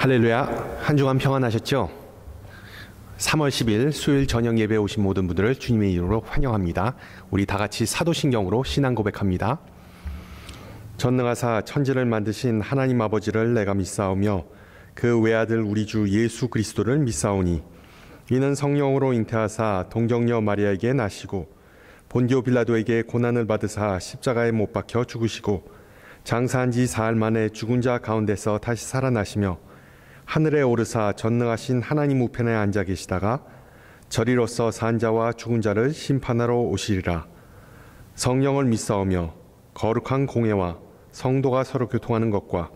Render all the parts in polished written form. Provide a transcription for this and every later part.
할렐루야. 한 주간 평안하셨죠? 3월 10일 수요일 저녁 예배에 오신 모든 분들을 주님의 이름으로 환영합니다. 우리 다 같이 사도신경으로 신앙 고백합니다. 전능하사 천지를 만드신 하나님 아버지를 내가 믿사오며 그 외아들 우리 주 예수 그리스도를 믿사오니 이는 성령으로 잉태하사 동정녀 마리아에게 나시고 본디오 빌라도에게 고난을 받으사 십자가에 못 박혀 죽으시고 장사한 지 사흘 만에 죽은 자 가운데서 다시 살아나시며 하늘에 오르사 전능하신 하나님 우편에 앉아 계시다가 저리로서 산 자와 죽은 자를 심판하러 오시리라. 성령을 믿사오며 거룩한 공회와 성도가 서로 교통하는 것과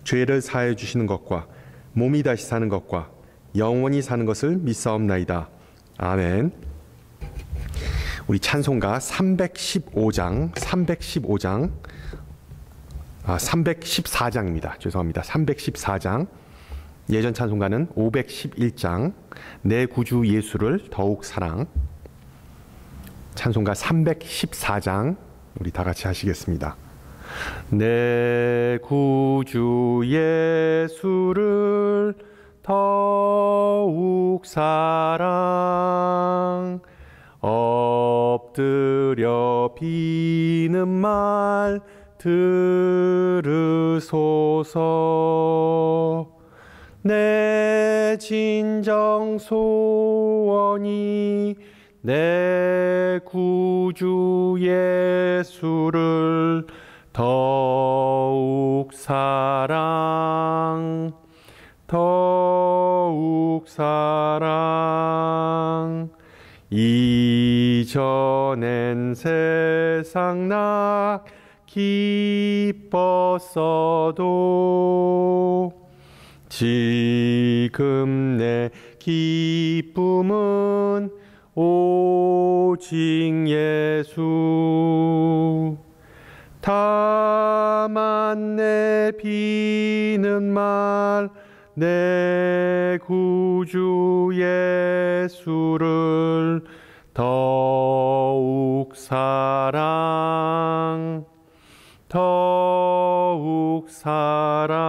죄를 사하여 주시는 것과 몸이 다시 사는 것과 영원히 사는 것을 믿사옵나이다. 아멘. 우리 찬송가 314장입니다. 죄송합니다. 314장. 예전 찬송가는 511장 내 구주 예수를 더욱 사랑. 찬송가 314장 우리 다 같이 하시겠습니다. 내 구주 예수를 더욱 사랑. 엎드려 비는 말 들으소서. 내 진정 소원이 내 구주 예수를 더욱 사랑, 더욱 사랑. 이전엔 세상 나 기뻤어도 지금 내 기쁨은 오직 예수. 다만 내 비는 말 내 구주 예수를 더욱 사랑, 더욱 사랑.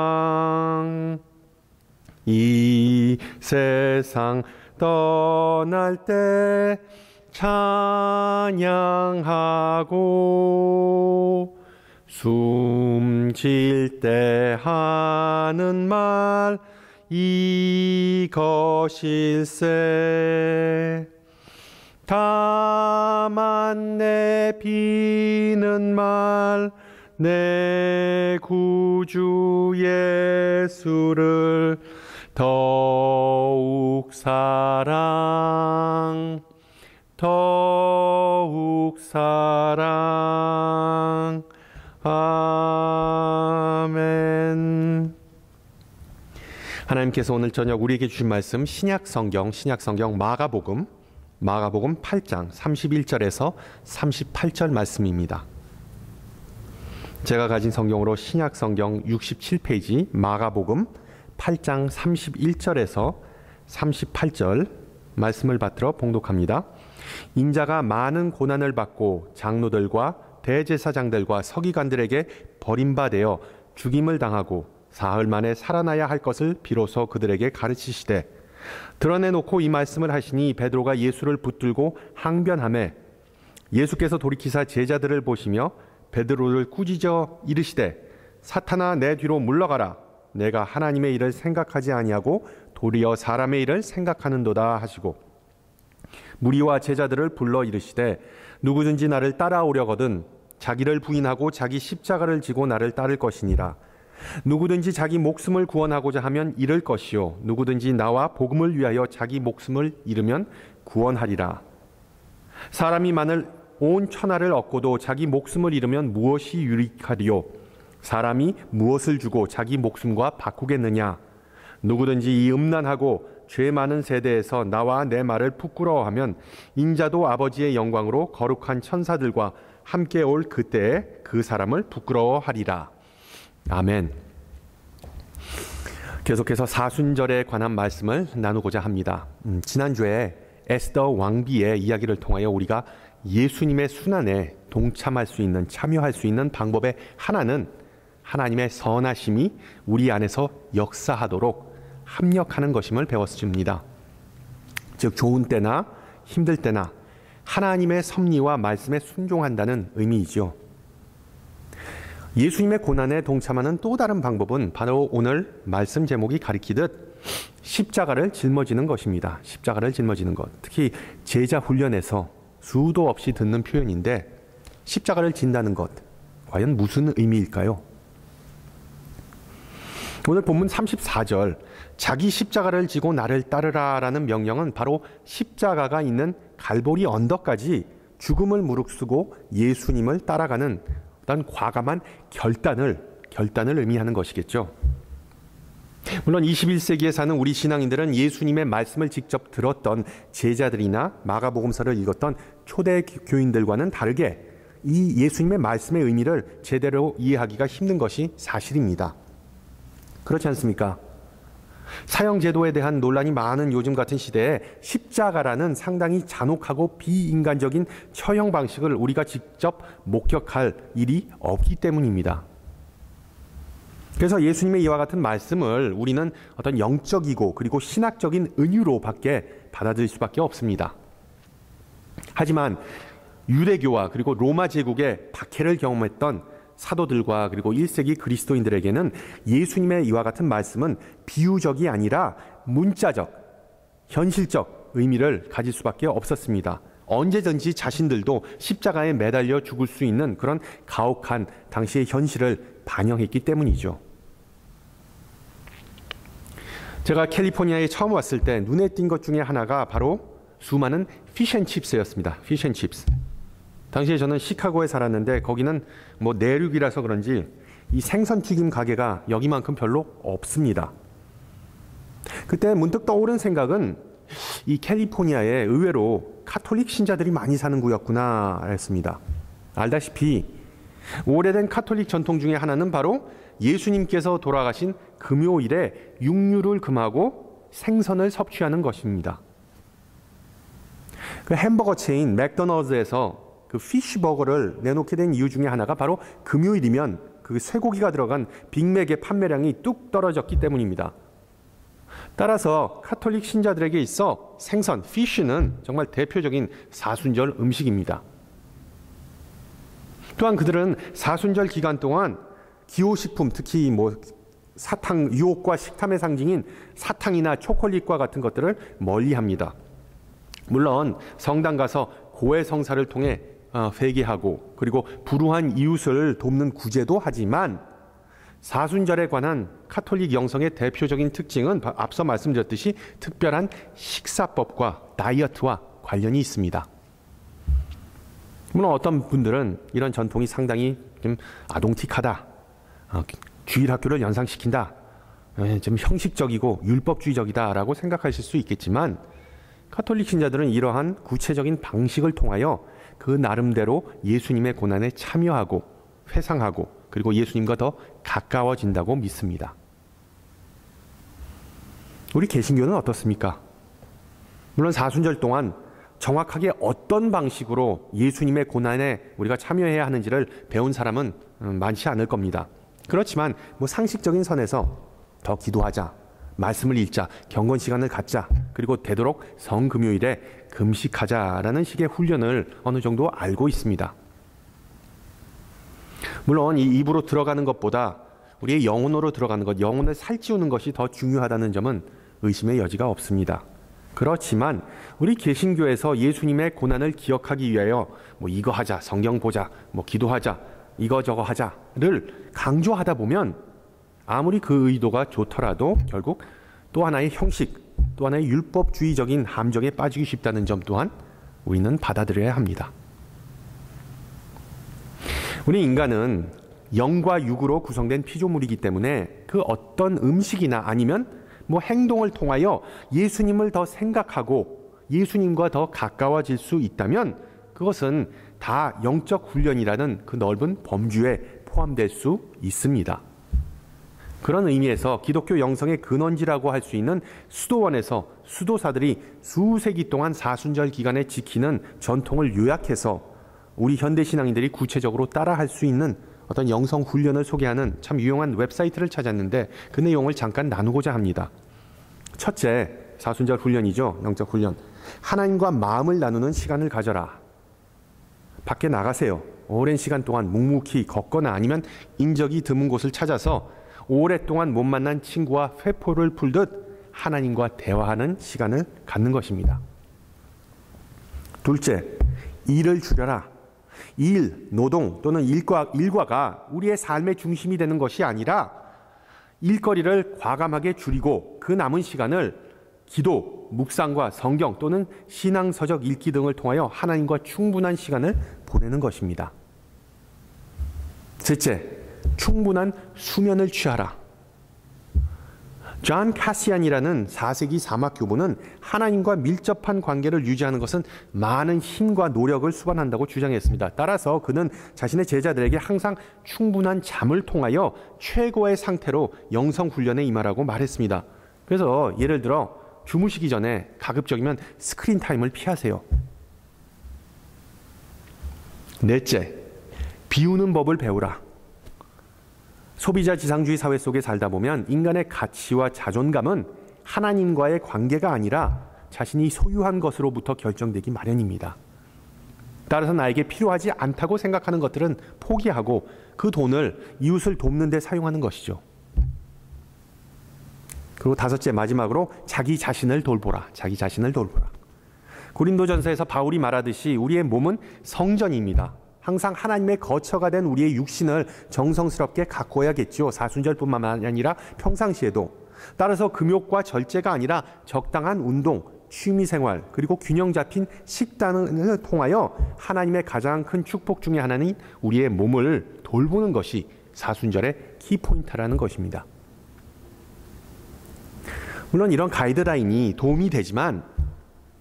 이 세상 떠날 때 찬양하고 숨질 때 하는 말 이것일세. 다만 내 비는 말 내 구주 예수를 더욱 사랑, 더욱 사랑. 아멘. 하나님께서 오늘 저녁 우리에게 주신 말씀 신약성경 마가복음 8장 31절에서 38절 말씀입니다. 제가 가진 성경으로 신약성경 67페이지 마가복음 8장 31절에서 38절 말씀을 받들어 봉독합니다. 인자가 많은 고난을 받고 장로들과 대제사장들과 서기관들에게 버림받아 죽임을 당하고 사흘 만에 살아나야 할 것을 비로소 그들에게 가르치시되 드러내놓고 이 말씀을 하시니 베드로가 예수를 붙들고 항변하매 예수께서 돌이키사 제자들을 보시며 베드로를 꾸짖어 이르시되 사탄아 내 뒤로 물러가라. 내가 하나님의 일을 생각하지 아니하고 도리어 사람의 일을 생각하는도다 하시고 무리와 제자들을 불러 이르시되 누구든지 나를 따라오려거든 자기를 부인하고 자기 십자가를 지고 나를 따를 것이니라. 누구든지 자기 목숨을 구원하고자 하면 잃을 것이요 누구든지 나와 복음을 위하여 자기 목숨을 잃으면 구원하리라. 사람이 만일 온 천하를 얻고도 자기 목숨을 잃으면 무엇이 유익하리요? 사람이 무엇을 주고 자기 목숨과 바꾸겠느냐? 누구든지 이 음란하고 죄 많은 세대에서 나와 내 말을 부끄러워하면 인자도 아버지의 영광으로 거룩한 천사들과 함께 올 그때에 그 사람을 부끄러워하리라. 아멘. 계속해서 사순절에 관한 말씀을 나누고자 합니다. 지난주에 에스더 왕비의 이야기를 통하여 우리가 예수님의 순환에 동참할 수 있는, 참여할 수 있는 방법의 하나는 하나님의 선하심이 우리 안에서 역사하도록 합력하는 것임을 배웠습니다. 즉 좋은 때나 힘들 때나 하나님의 섭리와 말씀에 순종한다는 의미이죠. 예수님의 고난에 동참하는 또 다른 방법은 바로 오늘 말씀 제목이 가리키듯 십자가를 짊어지는 것입니다. 십자가를 짊어지는 것. 특히 제자 훈련에서 수도 없이 듣는 표현인데 십자가를 진다는 것, 과연 무슨 의미일까요? 오늘 본문 34절 자기 십자가를 지고 나를 따르라 라는 명령은 바로 십자가가 있는 갈보리 언덕까지 죽음을 무릅쓰고 예수님을 따라가는 어떤 과감한 결단을 의미하는 것이겠죠. 물론 21세기에 사는 우리 신앙인들은 예수님의 말씀을 직접 들었던 제자들이나 마가복음서를 읽었던 초대 교인들과는 다르게 이 예수님의 말씀의 의미를 제대로 이해하기가 힘든 것이 사실입니다. 그렇지 않습니까? 사형제도에 대한 논란이 많은 요즘 같은 시대에 십자가라는 상당히 잔혹하고 비인간적인 처형 방식을 우리가 직접 목격할 일이 없기 때문입니다. 그래서 예수님의 이와 같은 말씀을 우리는 어떤 영적이고 그리고 신학적인 은유로밖에 받아들일 수밖에 없습니다. 하지만 유대교와 그리고 로마 제국의 박해를 경험했던 사도들과 그리고 1세기 그리스도인들에게는 예수님의 이와 같은 말씀은 비유적이 아니라 문자적, 현실적 의미를 가질 수밖에 없었습니다. 언제든지 자신들도 십자가에 매달려 죽을 수 있는 그런 가혹한 당시의 현실을 반영했기 때문이죠. 제가 캘리포니아에 처음 왔을 때 눈에 띈 것 중에 하나가 바로 수많은 피쉬앤칩스였습니다. 피쉬앤칩스. 당시에 저는 시카고에 살았는데 거기는 뭐 내륙이라서 그런지 이 생선 튀김 가게가 여기만큼 별로 없습니다. 그때 문득 떠오른 생각은 이 캘리포니아에 의외로 카톨릭 신자들이 많이 사는 구였구나 했습니다. 알다시피 오래된 카톨릭 전통 중에 하나는 바로 예수님께서 돌아가신 금요일에 육류를 금하고 생선을 섭취하는 것입니다. 그 햄버거 체인 맥도날드에서 그 피쉬버거를 내놓게 된 이유 중에 하나가 바로 금요일이면 그 쇠고기가 들어간 빅맥의 판매량이 뚝 떨어졌기 때문입니다. 따라서 카톨릭 신자들에게 있어 생선, 피쉬는 정말 대표적인 사순절 음식입니다. 또한 그들은 사순절 기간 동안 기호식품, 특히 뭐 사탕, 유혹과 식탐의 상징인 사탕이나 초콜릿과 같은 것들을 멀리합니다. 물론 성당 가서 고해성사를 통해 회개하고 그리고 불우한 이웃을 돕는 구제도 하지만 사순절에 관한 카톨릭 영성의 대표적인 특징은 앞서 말씀드렸듯이 특별한 식사법과 다이어트와 관련이 있습니다. 물론 어떤 분들은 이런 전통이 상당히 좀 아동틱하다, 주일 학교를 연상시킨다, 좀 형식적이고 율법주의적이다라고 생각하실 수 있겠지만 카톨릭 신자들은 이러한 구체적인 방식을 통하여 그 나름대로 예수님의 고난에 참여하고 회상하고 그리고 예수님과 더 가까워진다고 믿습니다. 우리 개신교는 어떻습니까? 물론 사순절 동안 정확하게 어떤 방식으로 예수님의 고난에 우리가 참여해야 하는지를 배운 사람은 많지 않을 겁니다. 그렇지만 뭐 상식적인 선에서 더 기도하자, 말씀을 읽자, 경건 시간을 갖자, 그리고 되도록 성금요일에 금식하자라는 식의 훈련을 어느 정도 알고 있습니다. 물론 이 입으로 들어가는 것보다 우리의 영혼으로 들어가는 것, 영혼을 살찌우는 것이 더 중요하다는 점은 의심의 여지가 없습니다. 그렇지만 우리 개신교에서 예수님의 고난을 기억하기 위하여 뭐 이거 하자, 성경 보자, 뭐 기도하자, 이거저거 하자를 강조하다 보면 아무리 그 의도가 좋더라도 결국 또 하나의 형식, 또 하나의 율법주의적인 함정에 빠지기 쉽다는 점 또한 우리는 받아들여야 합니다. 우리 인간은 영과 육으로 구성된 피조물이기 때문에 그 어떤 음식이나 아니면 뭐 행동을 통하여 예수님을 더 생각하고 예수님과 더 가까워질 수 있다면 그것은 다 영적 훈련이라는 그 넓은 범주에 포함될 수 있습니다. 그런 의미에서 기독교 영성의 근원지라고 할 수 있는 수도원에서 수도사들이 수세기 동안 사순절 기간에 지키는 전통을 요약해서 우리 현대신앙인들이 구체적으로 따라할 수 있는 어떤 영성 훈련을 소개하는 참 유용한 웹사이트를 찾았는데 그 내용을 잠깐 나누고자 합니다. 첫째, 사순절 훈련이죠. 영적 훈련. 하나님과 마음을 나누는 시간을 가져라. 밖에 나가세요. 오랜 시간 동안 묵묵히 걷거나 아니면 인적이 드문 곳을 찾아서 오랫동안 못 만난 친구와 회포를 풀듯 하나님과 대화하는 시간을 갖는 것입니다. 둘째, 일을 줄여라. 일, 노동 또는 일과가 우리의 삶의 중심이 되는 것이 아니라 일거리를 과감하게 줄이고 그 남은 시간을 기도, 묵상과 성경 또는 신앙서적 읽기 등을 통하여 하나님과 충분한 시간을 보내는 것입니다. 셋째, 충분한 수면을 취하라. 존 카시안이라는 4세기 사막 교부는 하나님과 밀접한 관계를 유지하는 것은 많은 힘과 노력을 수반한다고 주장했습니다. 따라서 그는 자신의 제자들에게 항상 충분한 잠을 통하여 최고의 상태로 영성 훈련에 임하라고 말했습니다. 그래서 예를 들어 주무시기 전에 가급적이면 스크린 타임을 피하세요. 넷째, 비우는 법을 배우라. 소비자 지상주의 사회 속에 살다 보면 인간의 가치와 자존감은 하나님과의 관계가 아니라 자신이 소유한 것으로부터 결정되기 마련입니다. 따라서 나에게 필요하지 않다고 생각하는 것들은 포기하고 그 돈을 이웃을 돕는 데 사용하는 것이죠. 그리고 다섯째, 마지막으로 자기 자신을 돌보라. 자기 자신을 돌보라. 고린도전서에서 바울이 말하듯이 우리의 몸은 성전입니다. 항상 하나님의 거처가 된 우리의 육신을 정성스럽게 가꿔야겠죠. 사순절뿐만 아니라 평상시에도. 따라서 금욕과 절제가 아니라 적당한 운동, 취미생활, 그리고 균형 잡힌 식단을 통하여 하나님의 가장 큰 축복 중에 하나는 우리의 몸을 돌보는 것이 사순절의 키포인트라는 것입니다. 물론 이런 가이드라인이 도움이 되지만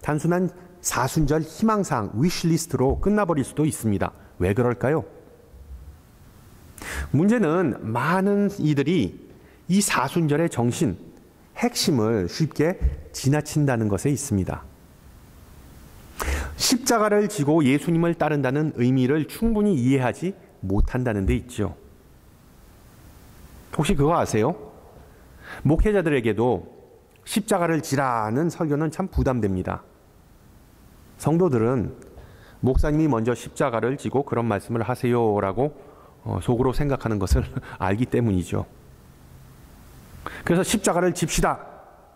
단순한 사순절 희망사항, 위시리스트로 끝나버릴 수도 있습니다. 왜 그럴까요? 문제는 많은 이들이 이 사순절의 정신, 핵심을 쉽게 지나친다는 것에 있습니다. 십자가를 지고 예수님을 따른다는 의미를 충분히 이해하지 못한다는 데 있죠. 혹시 그거 아세요? 목회자들에게도 십자가를 지라는 설교는 참 부담됩니다. 성도들은 목사님이 먼저 십자가를 지고 그런 말씀을 하세요라고 속으로 생각하는 것을 알기 때문이죠. 그래서 십자가를 집시다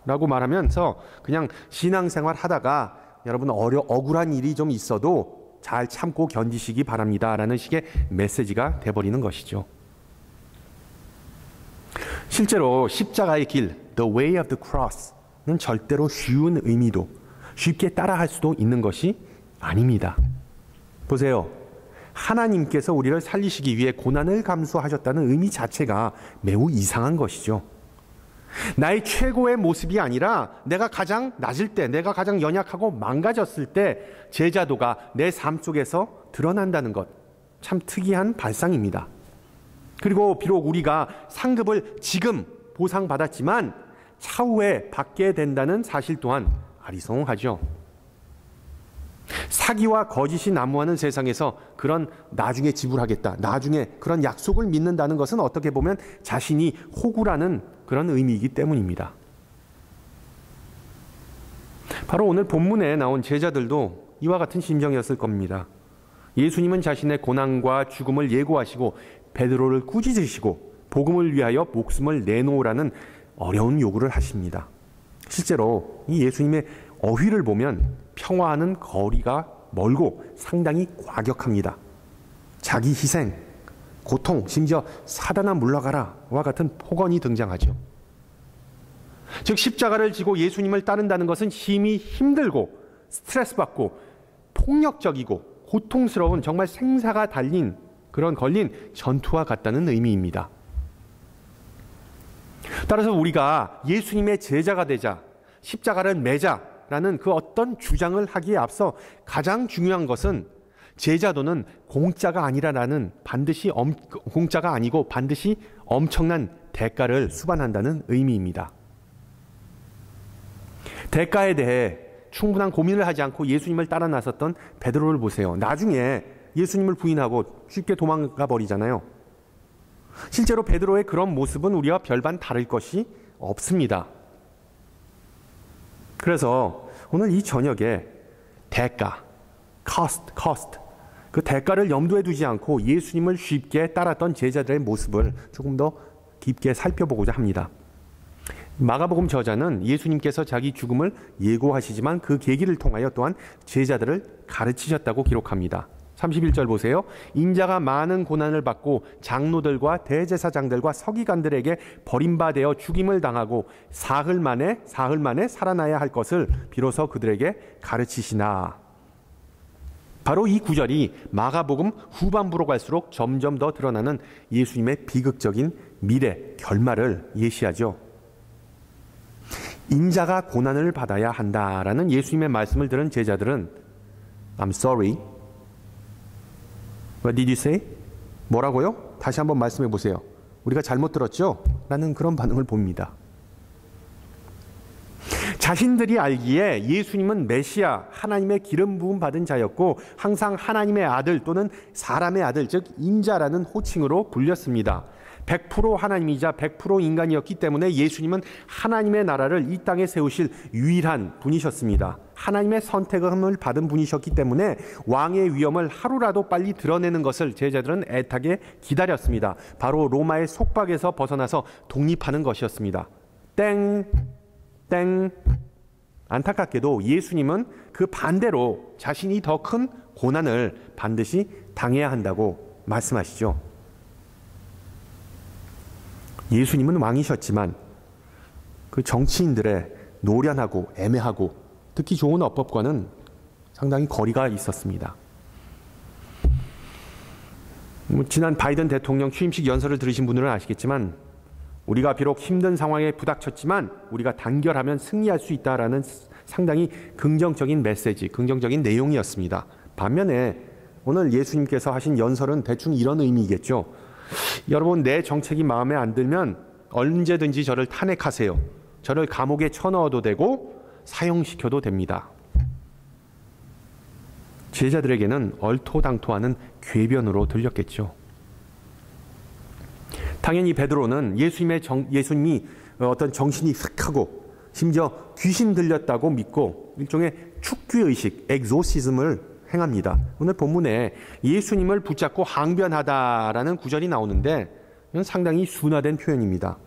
라고 말하면서 그냥 신앙생활 하다가 여러분 억울한 일이 좀 있어도 잘 참고 견디시기 바랍니다 라는 식의 메시지가 돼버리는 것이죠. 실제로 십자가의 길, The Way of the Cross는 절대로 쉬운 의미도 쉽게 따라할 수도 있는 것이 아닙니다. 보세요. 하나님께서 우리를 살리시기 위해 고난을 감수하셨다는 의미 자체가 매우 이상한 것이죠. 나의 최고의 모습이 아니라 내가 가장 낮을 때, 내가 가장 연약하고 망가졌을 때 제자도가 내 삶 속에서 드러난다는 것, 참 특이한 발상입니다. 그리고 비록 우리가 상급을 지금 보상받았지만 차후에 받게 된다는 사실 또한 아리송하죠. 사기와 거짓이 난무하는 세상에서 그런 나중에 지불하겠다, 나중에 그런 약속을 믿는다는 것은 어떻게 보면 자신이 호구라는 그런 의미이기 때문입니다. 바로 오늘 본문에 나온 제자들도 이와 같은 심정이었을 겁니다. 예수님은 자신의 고난과 죽음을 예고하시고 베드로를 꾸짖으시고 복음을 위하여 목숨을 내놓으라는 어려운 요구를 하십니다. 실제로 이 예수님의 어휘를 보면 평화하는 거리가 멀고 상당히 과격합니다. 자기 희생, 고통, 심지어 사단아 물러가라와 같은 폭언이 등장하죠. 즉 십자가를 지고 예수님을 따른다는 것은 힘이 힘들고 스트레스 받고 폭력적이고 고통스러운 정말 생사가 달린 그런 걸린 전투와 같다는 의미입니다. 따라서 우리가 예수님의 제자가 되자, 십자가를 매자라는 그 어떤 주장을 하기에 앞서 가장 중요한 것은 제자도는 공짜가 아니라라는 공짜가 아니고 반드시 엄청난 대가를 수반한다는 의미입니다. 대가에 대해 충분한 고민을 하지 않고 예수님을 따라 나섰던 베드로를 보세요. 나중에 예수님을 부인하고 쉽게 도망가 버리잖아요. 실제로 베드로의 그런 모습은 우리와 별반 다를 것이 없습니다. 그래서 오늘 이 저녁에 대가, cost, 그 대가를 염두에 두지 않고 예수님을 쉽게 따랐던 제자들의 모습을 조금 더 깊게 살펴보고자 합니다. 마가복음 저자는 예수님께서 자기 죽음을 예고하시지만 그 계기를 통하여 또한 제자들을 가르치셨다고 기록합니다. 31절 보세요. 인자가 많은 고난을 받고 장로들과 대제사장들과 서기관들에게 버림받아 죽임을 당하고 사흘 만에 살아나야 할 것을 비로소 그들에게 가르치시나. 바로 이 구절이 마가복음 후반부로 갈수록 점점 더 드러나는 예수님의 비극적인 미래 결말을 예시하죠. 인자가 고난을 받아야 한다라는 예수님의 말씀을 들은 제자들은 I'm sorry. What did you say? 뭐라고요? 다시 한번 말씀해 보세요. 우리가 잘못 들었죠? 라는 그런 반응을 봅니다. 자신들이 알기에 예수님은 메시아, 하나님의 기름 부음 받은 자였고 항상 하나님의 아들 또는 사람의 아들, 즉 인자라는 호칭으로 불렸습니다. 100% 하나님이자 100% 인간이었기 때문에 예수님은 하나님의 나라를 이 땅에 세우실 유일한 분이셨습니다. 하나님의 선택을 받은 분이셨기 때문에 왕의 위엄을 하루라도 빨리 드러내는 것을 제자들은 애타게 기다렸습니다. 바로 로마의 속박에서 벗어나서 독립하는 것이었습니다. 땡. 안타깝게도 예수님은 그 반대로 자신이 더 큰 고난을 반드시 당해야 한다고 말씀하시죠. 예수님은 왕이셨지만 그 정치인들의 노련하고 애매하고 듣기 좋은 어법과는 상당히 거리가 있었습니다. 지난 바이든 대통령 취임식 연설을 들으신 분들은 아시겠지만 우리가 비록 힘든 상황에 부닥쳤지만 우리가 단결하면 승리할 수 있다라는 상당히 긍정적인 메시지, 긍정적인 내용이었습니다. 반면에 오늘 예수님께서 하신 연설은 대충 이런 의미이겠죠. 여러분, 내 정책이 마음에 안 들면 언제든지 저를 탄핵하세요. 저를 감옥에 쳐넣어도 되고 사형시켜도 됩니다. 제자들에게는 얼토당토하는 궤변으로 들렸겠죠. 당연히 베드로는 예수님이 어떤 정신이 슥하고 심지어 귀신 들렸다고 믿고 일종의 축귀의식, 엑소시즘을 행합니다. 오늘 본문에 예수님을 붙잡고 항변하다라는 구절이 나오는데 이건 상당히 순화된 표현입니다.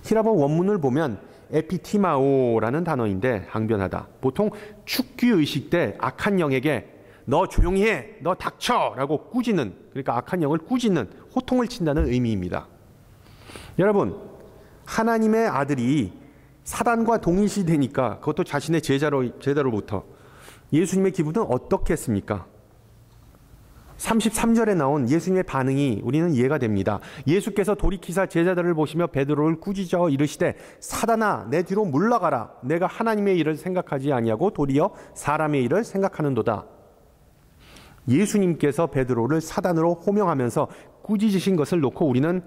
히라보 원문을 보면 에피티마오라는 단어인데 항변하다. 보통 축귀의식 때 악한 영에게 너 조용히 해, 너 닥쳐 라고 꾸짖는, 그러니까 악한 영을 꾸짖는, 호통을 친다는 의미입니다. 여러분, 하나님의 아들이 사단과 동일시되니까 그것도 자신의 제자로부터 예수님의 기분은 어떻겠습니까? 33절에 나온 예수님의 반응이 우리는 이해가 됩니다. 예수께서 돌이키사 제자들을 보시며 베드로를 꾸짖어 이르시되 사단아 내 뒤로 물러가라. 내가 하나님의 일을 생각하지 아니하고 도리어 사람의 일을 생각하는도다. 예수님께서 베드로를 사단으로 호명하면서 꾸짖으신 것을 놓고 우리는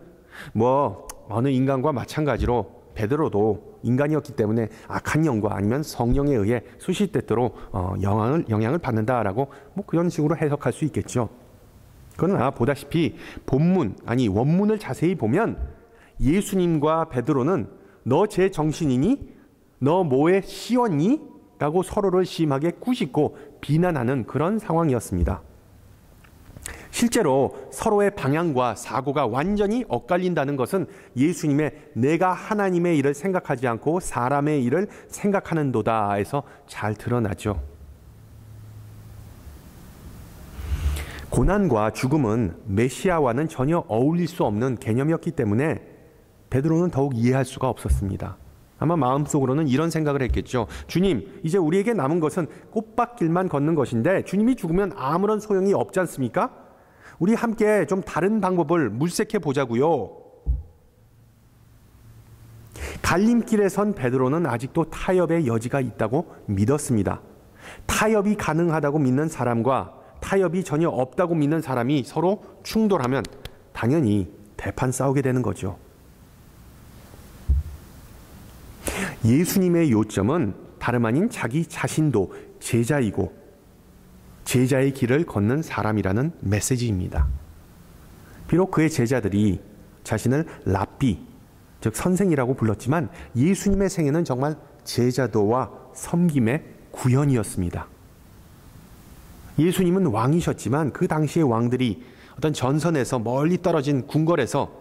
어느 인간과 마찬가지로 베드로도 인간이었기 때문에 악한 영과 아니면 성령에 의해 수시때때로 영향을 받는다라고 그런 식으로 해석할 수 있겠죠. 그러나 보다시피 원문을 자세히 보면 예수님과 베드로는 너 제 정신이니? 너 뭐에 씌웠니? 라고 서로를 심하게 꾸짖고 비난하는 그런 상황이었습니다. 실제로 서로의 방향과 사고가 완전히 엇갈린다는 것은 예수님의 내가 하나님의 일을 생각하지 않고 사람의 일을 생각하는도다에서 잘 드러나죠. 고난과 죽음은 메시아와는 전혀 어울릴 수 없는 개념이었기 때문에 베드로는 더욱 이해할 수가 없었습니다. 아마 마음속으로는 이런 생각을 했겠죠. 주님, 이제 우리에게 남은 것은 꽃밭길만 걷는 것인데 주님이 죽으면 아무런 소용이 없지 않습니까? 우리 함께 좀 다른 방법을 물색해 보자고요. 갈림길에 선 베드로는 아직도 타협의 여지가 있다고 믿었습니다. 타협이 가능하다고 믿는 사람과 타협이 전혀 없다고 믿는 사람이 서로 충돌하면 당연히 대판 싸우게 되는 거죠. 예수님의 요점은 다름 아닌 자기 자신도 제자이고 제자의 길을 걷는 사람이라는 메시지입니다. 비록 그의 제자들이 자신을 랍비, 즉 선생이라고 불렀지만 예수님의 생애는 정말 제자도와 섬김의 구현이었습니다. 예수님은 왕이셨지만 그 당시의 왕들이 어떤 전선에서 멀리 떨어진 궁궐에서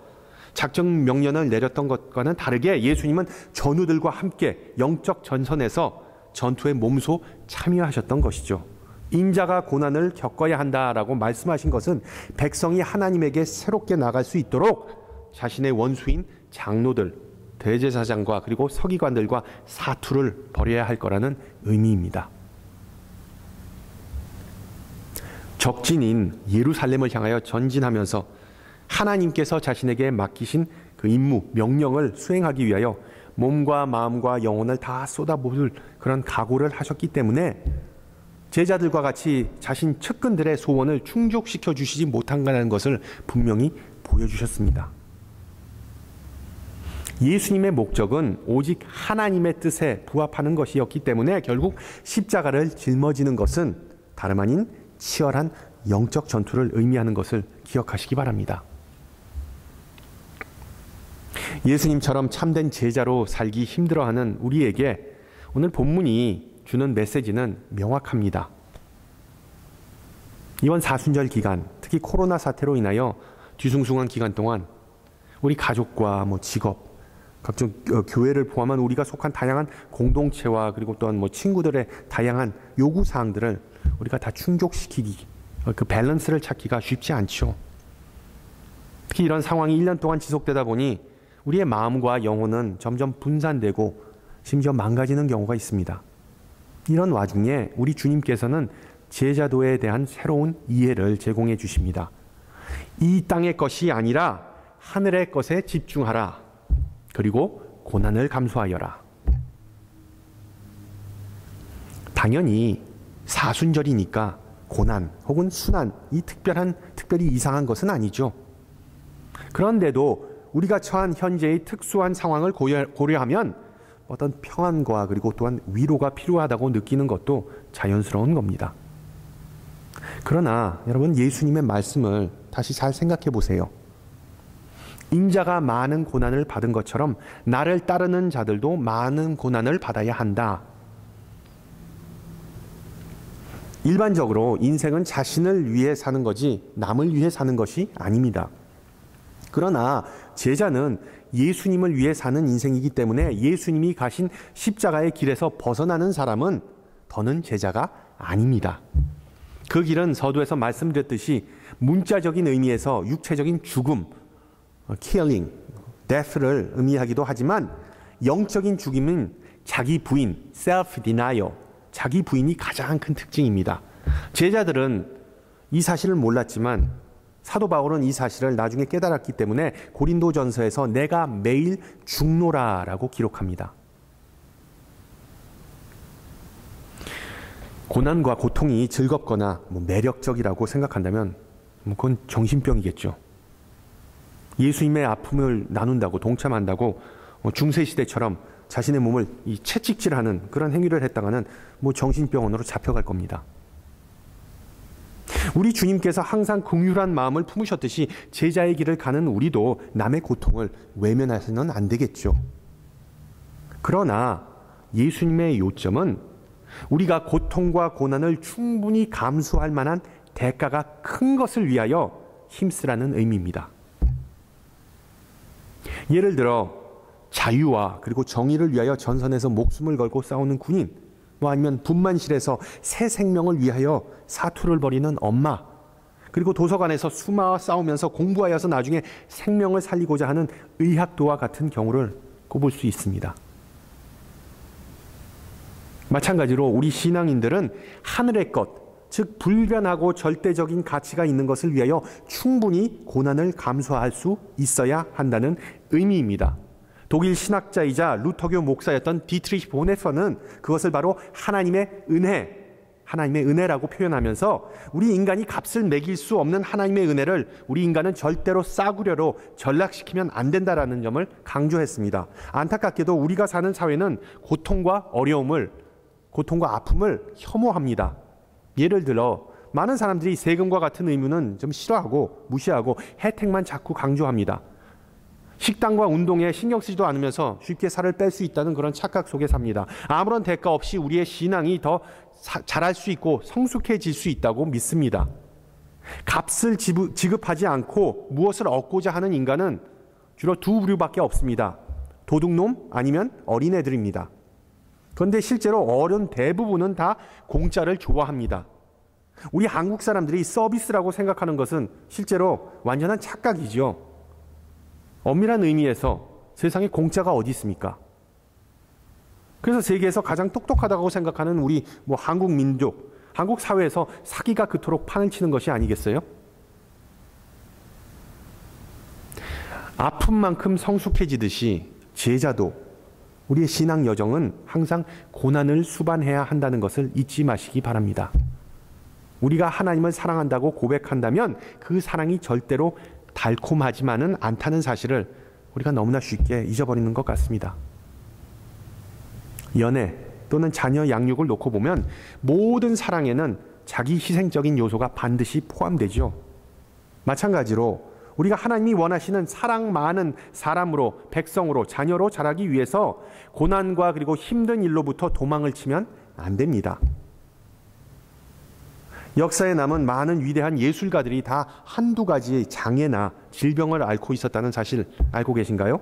작전 명령을 내렸던 것과는 다르게 예수님은 전우들과 함께 영적 전선에서 전투에 몸소 참여하셨던 것이죠. 인자가 고난을 겪어야 한다라고 말씀하신 것은 백성이 하나님에게 새롭게 나갈 수 있도록 자신의 원수인 장로들, 대제사장과 그리고 서기관들과 사투를 벌여야 할 거라는 의미입니다. 적진인 예루살렘을 향하여 전진하면서 하나님께서 자신에게 맡기신 그 임무, 명령을 수행하기 위하여 몸과 마음과 영혼을 다 쏟아부을 그런 각오를 하셨기 때문에 제자들과 같이 자신 측근들의 소원을 충족시켜 주시지 못한다는 것을 분명히 보여주셨습니다. 예수님의 목적은 오직 하나님의 뜻에 부합하는 것이었기 때문에 결국 십자가를 짊어지는 것은 다름 아닌 치열한 영적 전투를 의미하는 것을 기억하시기 바랍니다. 예수님처럼 참된 제자로 살기 힘들어하는 우리에게 오늘 본문이 주는 메시지는 명확합니다. 이번 사순절 기간, 특히 코로나 사태로 인하여 뒤숭숭한 기간 동안 우리 가족과 직업, 각종 교회를 포함한 우리가 속한 다양한 공동체와 그리고 또한 친구들의 다양한 요구 사항들을 우리가 다 충족시키기, 그 밸런스를 찾기가 쉽지 않죠. 특히 이런 상황이 1년 동안 지속되다 보니 우리의 마음과 영혼은 점점 분산되고 심지어 망가지는 경우가 있습니다. 이런 와중에 우리 주님께서는 제자도에 대한 새로운 이해를 제공해 주십니다. 이 땅의 것이 아니라 하늘의 것에 집중하라. 그리고 고난을 감수하여라. 당연히 사순절이니까 고난 혹은 순환이 특별히 이상한 것은 아니죠. 그런데도 우리가 처한 현재의 특수한 상황을 고려하면 어떤 평안과 그리고 또한 위로가 필요하다고 느끼는 것도 자연스러운 겁니다. 그러나 여러분, 예수님의 말씀을 다시 잘 생각해 보세요. 인자가 많은 고난을 받은 것처럼 나를 따르는 자들도 많은 고난을 받아야 한다. 일반적으로 인생은 자신을 위해 사는 거지 남을 위해 사는 것이 아닙니다. 그러나 제자는 예수님을 위해 사는 인생이기 때문에 예수님이 가신 십자가의 길에서 벗어나는 사람은 더는 제자가 아닙니다. 그 길은 서두에서 말씀드렸듯이 문자적인 의미에서 육체적인 죽음, killing, death를 의미하기도 하지만 영적인 죽임은 자기 부인, self-denial, 자기 부인이 가장 큰 특징입니다. 제자들은 이 사실을 몰랐지만 사도 바울은 이 사실을 나중에 깨달았기 때문에 고린도전서에서 내가 매일 죽노라라고 기록합니다. 고난과 고통이 즐겁거나 매력적이라고 생각한다면 그건 정신병이겠죠. 예수님의 아픔을 나눈다고 동참한다고 중세시대처럼 자신의 몸을 채찍질하는 그런 행위를 했다가는 정신병원으로 잡혀갈 겁니다. 우리 주님께서 항상 긍휼한 마음을 품으셨듯이 제자의 길을 가는 우리도 남의 고통을 외면해서는 안 되겠죠. 그러나 예수님의 요점은 우리가 고통과 고난을 충분히 감수할 만한 대가가 큰 것을 위하여 힘쓰라는 의미입니다. 예를 들어 자유와 그리고 정의를 위하여 전선에서 목숨을 걸고 싸우는 군인, 아니면 분만실에서 새 생명을 위하여 사투를 벌이는 엄마, 그리고 도서관에서 수마와 싸우면서 공부하여서 나중에 생명을 살리고자 하는 의학도와 같은 경우를 꼽을 수 있습니다. 마찬가지로 우리 신앙인들은 하늘의 것, 즉 불변하고 절대적인 가치가 있는 것을 위하여 충분히 고난을 감수할 수 있어야 한다는 의미입니다. 독일 신학자이자 루터교 목사였던 디트리히 보네퍼는 그것을 바로 하나님의 은혜라고 표현하면서 우리 인간이 값을 매길 수 없는 하나님의 은혜를 우리 인간은 절대로 싸구려로 전락시키면 안 된다라는 점을 강조했습니다. 안타깝게도 우리가 사는 사회는 고통과 아픔을 혐오합니다. 예를 들어 많은 사람들이 세금과 같은 의무는 좀 싫어하고 무시하고 혜택만 자꾸 강조합니다. 식단과 운동에 신경 쓰지도 않으면서 쉽게 살을 뺄 수 있다는 그런 착각 속에 삽니다. 아무런 대가 없이 우리의 신앙이 더 자랄 수 있고 성숙해질 수 있다고 믿습니다. 값을 지급하지 않고 무엇을 얻고자 하는 인간은 주로 두 부류밖에 없습니다. 도둑놈 아니면 어린애들입니다. 그런데 실제로 어른 대부분은 다 공짜를 좋아합니다. 우리 한국 사람들이 서비스라고 생각하는 것은 실제로 완전한 착각이죠. 엄밀한 의미에서 세상에 공짜가 어디 있습니까? 그래서 세계에서 가장 똑똑하다고 생각하는 우리 한국 민족, 한국 사회에서 사기가 그토록 판을 치는 것이 아니겠어요? 아픈 만큼 성숙해지듯이 제자도 우리의 신앙 여정은 항상 고난을 수반해야 한다는 것을 잊지 마시기 바랍니다. 우리가 하나님을 사랑한다고 고백한다면 그 사랑이 절대로 달콤하지만은 않다는 사실을 우리가 너무나 쉽게 잊어버리는 것 같습니다. 연애 또는 자녀 양육을 놓고 보면 모든 사랑에는 자기 희생적인 요소가 반드시 포함되죠. 마찬가지로 우리가 하나님이 원하시는 사랑 많은 사람으로, 백성으로, 자녀로 자라기 위해서 고난과 그리고 힘든 일로부터 도망을 치면 안 됩니다. 역사에 남은 많은 위대한 예술가들이 다 한두 가지의 장애나 질병을 앓고 있었다는 사실 알고 계신가요?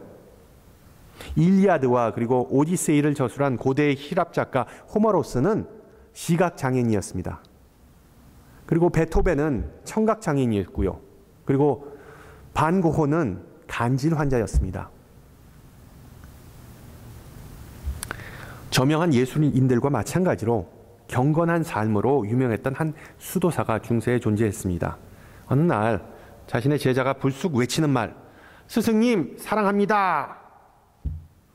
일리아드와 그리고 오디세이를 저술한 고대의 히랍 작가 호머로스는 시각장애인이었습니다. 그리고 베토벤은 청각장애인이었고요. 그리고 반 고흐는 간질 환자였습니다. 저명한 예술인들과 마찬가지로 경건한 삶으로 유명했던 한 수도사가 중세에 존재했습니다. 어느 날 자신의 제자가 불쑥 외치는 말, 스승님 사랑합니다.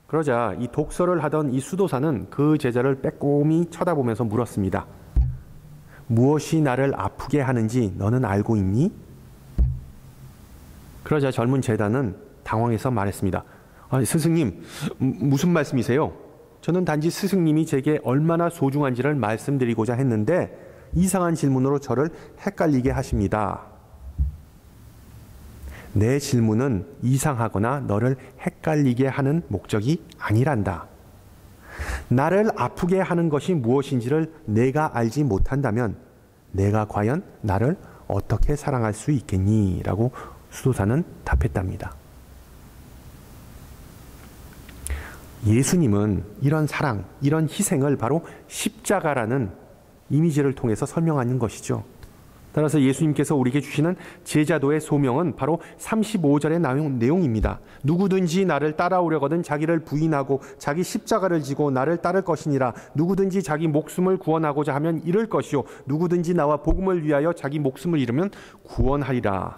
그러자 이 독서를 하던 이 수도사는 그 제자를 빼꼼히 쳐다보면서 물었습니다. 무엇이 나를 아프게 하는지 너는 알고 있니? 그러자 젊은 제자는 당황해서 말했습니다. 스승님, 무슨 말씀이세요? 저는 단지 스승님이 제게 얼마나 소중한지를 말씀드리고자 했는데 이상한 질문으로 저를 헷갈리게 하십니다. 내 질문은 이상하거나 너를 헷갈리게 하는 목적이 아니란다. 나를 아프게 하는 것이 무엇인지를 내가 알지 못한다면 내가 과연 나를 어떻게 사랑할 수 있겠니? 라고 수도사는 답했답니다. 예수님은 이런 사랑, 이런 희생을 바로 십자가라는 이미지를 통해서 설명하는 것이죠. 따라서 예수님께서 우리에게 주시는 제자도의 소명은 바로 35절의 내용입니다. 누구든지 나를 따라오려거든 자기를 부인하고 자기 십자가를 지고 나를 따를 것이니라. 누구든지 자기 목숨을 구원하고자 하면 잃을 것이요 누구든지 나와 복음을 위하여 자기 목숨을 잃으면 구원하리라.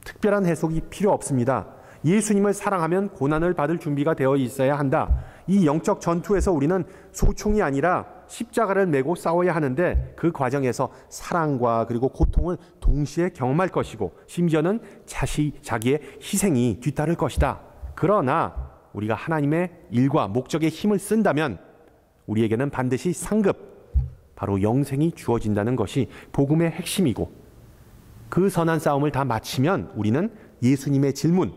특별한 해석이 필요 없습니다. 예수님을 사랑하면 고난을 받을 준비가 되어 있어야 한다. 이 영적 전투에서 우리는 소총이 아니라 십자가를 메고 싸워야 하는데 그 과정에서 사랑과 그리고 고통을 동시에 경험할 것이고 심지어는 자기의 희생이 뒤따를 것이다. 그러나 우리가 하나님의 일과 목적에 힘을 쓴다면 우리에게는 반드시 상급, 바로 영생이 주어진다는 것이 복음의 핵심이고 그 선한 싸움을 다 마치면 우리는 예수님의 질문,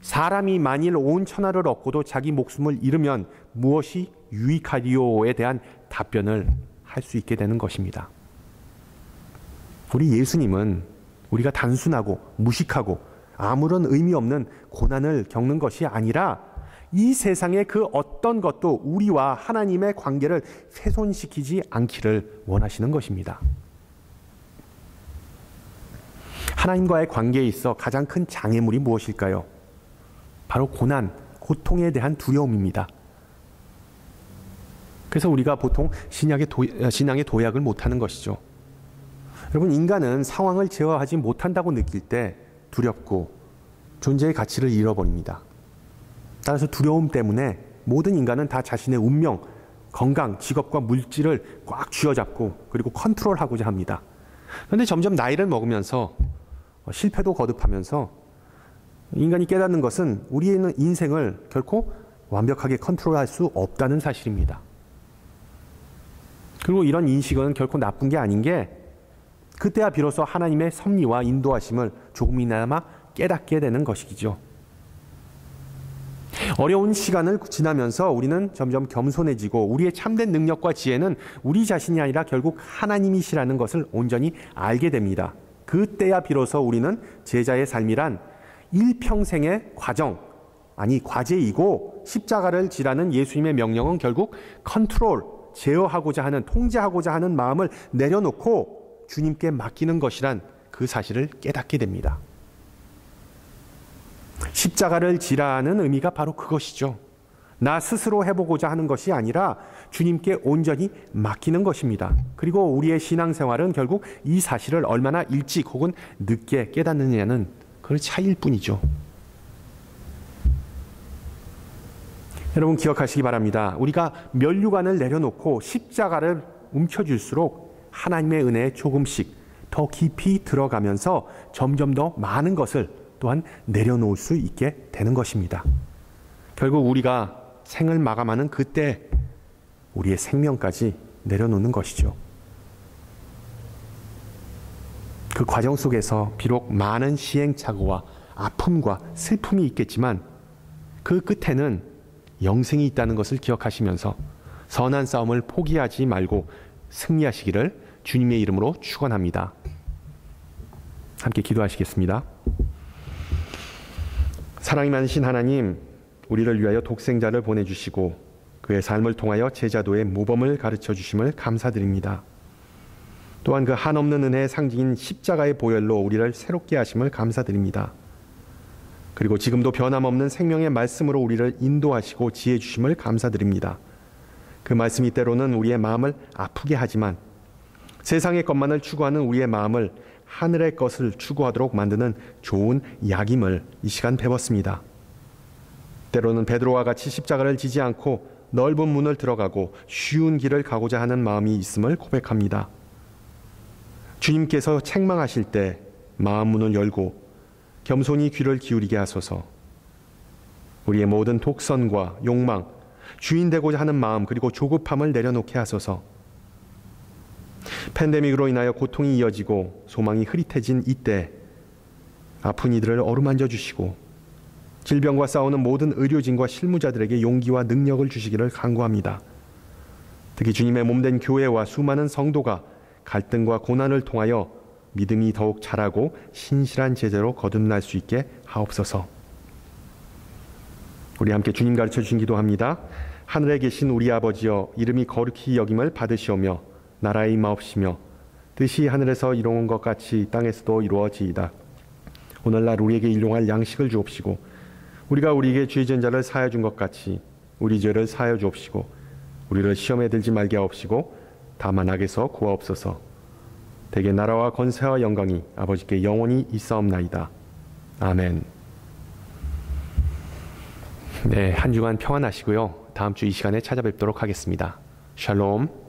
사람이 만일 온 천하를 얻고도 자기 목숨을 잃으면 무엇이 유익하리요에 대한 답변을 할 수 있게 되는 것입니다. 우리 예수님은 우리가 단순하고 무식하고 아무런 의미 없는 고난을 겪는 것이 아니라 이 세상의 그 어떤 것도 우리와 하나님의 관계를 훼손시키지 않기를 원하시는 것입니다. 하나님과의 관계에 있어 가장 큰 장애물이 무엇일까요? 바로 고난, 고통에 대한 두려움입니다. 그래서 우리가 보통 신앙의 도약을 못하는 것이죠. 여러분, 인간은 상황을 제어하지 못한다고 느낄 때 두렵고 존재의 가치를 잃어버립니다. 따라서 두려움 때문에 모든 인간은 다 자신의 운명, 건강, 직업과 물질을 꽉 쥐어잡고 그리고 컨트롤하고자 합니다. 그런데 점점 나이를 먹으면서 실패도 거듭하면서 인간이 깨닫는 것은 우리의 인생을 결코 완벽하게 컨트롤할 수 없다는 사실입니다. 그리고 이런 인식은 결코 나쁜 게 아닌 게 그때야 비로소 하나님의 섭리와 인도하심을 조금이나마 깨닫게 되는 것이죠. 어려운 시간을 지나면서 우리는 점점 겸손해지고 우리의 참된 능력과 지혜는 우리 자신이 아니라 결국 하나님이시라는 것을 온전히 알게 됩니다. 그때야 비로소 우리는 제자의 삶이란 일평생의 과정, 아니 과제이고 십자가를 지라는 예수님의 명령은 결국 컨트롤, 제어하고자 하는, 통제하고자 하는 마음을 내려놓고 주님께 맡기는 것이란 그 사실을 깨닫게 됩니다. 십자가를 지라는 의미가 바로 그것이죠. 나 스스로 해보고자 하는 것이 아니라 주님께 온전히 맡기는 것입니다. 그리고 우리의 신앙생활은 결국 이 사실을 얼마나 일찍 혹은 늦게 깨닫느냐는 그 차이일 뿐이죠. 여러분 기억하시기 바랍니다. 우리가 면류관을 내려놓고 십자가를 움켜쥘수록 하나님의 은혜에 조금씩 더 깊이 들어가면서 점점 더 많은 것을 또한 내려놓을 수 있게 되는 것입니다. 결국 우리가 생을 마감하는 그때 우리의 생명까지 내려놓는 것이죠. 그 과정 속에서 비록 많은 시행착오와 아픔과 슬픔이 있겠지만 그 끝에는 영생이 있다는 것을 기억하시면서 선한 싸움을 포기하지 말고 승리하시기를 주님의 이름으로 축원합니다. 함께 기도하시겠습니다. 사랑이 많으신 하나님, 우리를 위하여 독생자를 보내주시고 그의 삶을 통하여 제자도의 모범을 가르쳐 주심을 감사드립니다. 또한 그 한없는 은혜의 상징인 십자가의 보혈로 우리를 새롭게 하심을 감사드립니다. 그리고 지금도 변함없는 생명의 말씀으로 우리를 인도하시고 지혜 주심을 감사드립니다. 그 말씀이 때로는 우리의 마음을 아프게 하지만 세상의 것만을 추구하는 우리의 마음을 하늘의 것을 추구하도록 만드는 좋은 약임을 이 시간 배웠습니다. 때로는 베드로와 같이 십자가를 지지 않고 넓은 문을 들어가고 쉬운 길을 가고자 하는 마음이 있음을 고백합니다. 주님께서 책망하실 때 마음 문을 열고 겸손히 귀를 기울이게 하소서. 우리의 모든 독선과 욕망, 주인 되고자 하는 마음 그리고 조급함을 내려놓게 하소서. 팬데믹으로 인하여 고통이 이어지고 소망이 흐릿해진 이때 아픈 이들을 어루만져 주시고 질병과 싸우는 모든 의료진과 실무자들에게 용기와 능력을 주시기를 간구합니다. 특히 주님의 몸된 교회와 수많은 성도가 갈등과 고난을 통하여 믿음이 더욱 자라고 신실한 제자로 거듭날 수 있게 하옵소서. 우리 함께 주님 가르쳐 주신 기도합니다. 하늘에 계신 우리 아버지여, 이름이 거룩히 여김을 받으시오며 나라의 임하옵시며 뜻이 하늘에서 이루어진 것 같이 땅에서도 이루어지이다. 오늘날 우리에게 일용할 양식을 주옵시고 우리가 우리에게 죄 지은 자를 사하여 준 것 같이 우리 죄를 사하여 주옵시고 우리를 시험에 들지 말게 하옵시고 다만 악에서 구하옵소서. 대개 나라와 권세와 영광이 아버지께 영원히 있사옵나이다. 아멘. 네, 한 주간 평안하시고요. 다음 주 이 시간에 찾아뵙도록 하겠습니다. 샬롬.